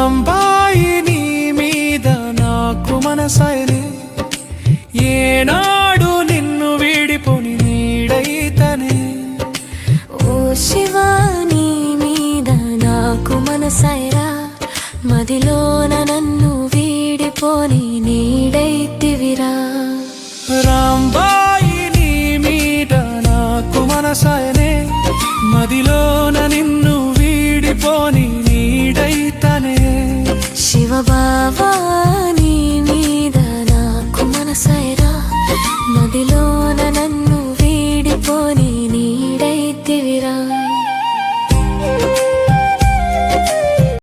రాంబాయి నీ మీద నాకు మనసైనే, ఏనాడు నిన్ను వీడిపోని నీడైతనే. ఓ శివా నీ మీద నాకు మనసైరా, మదిలోన నన్ను వీడిపోని నీడైతివిరా. రాంబాయి నీ మీద నాకు మనసైనే, మదిలో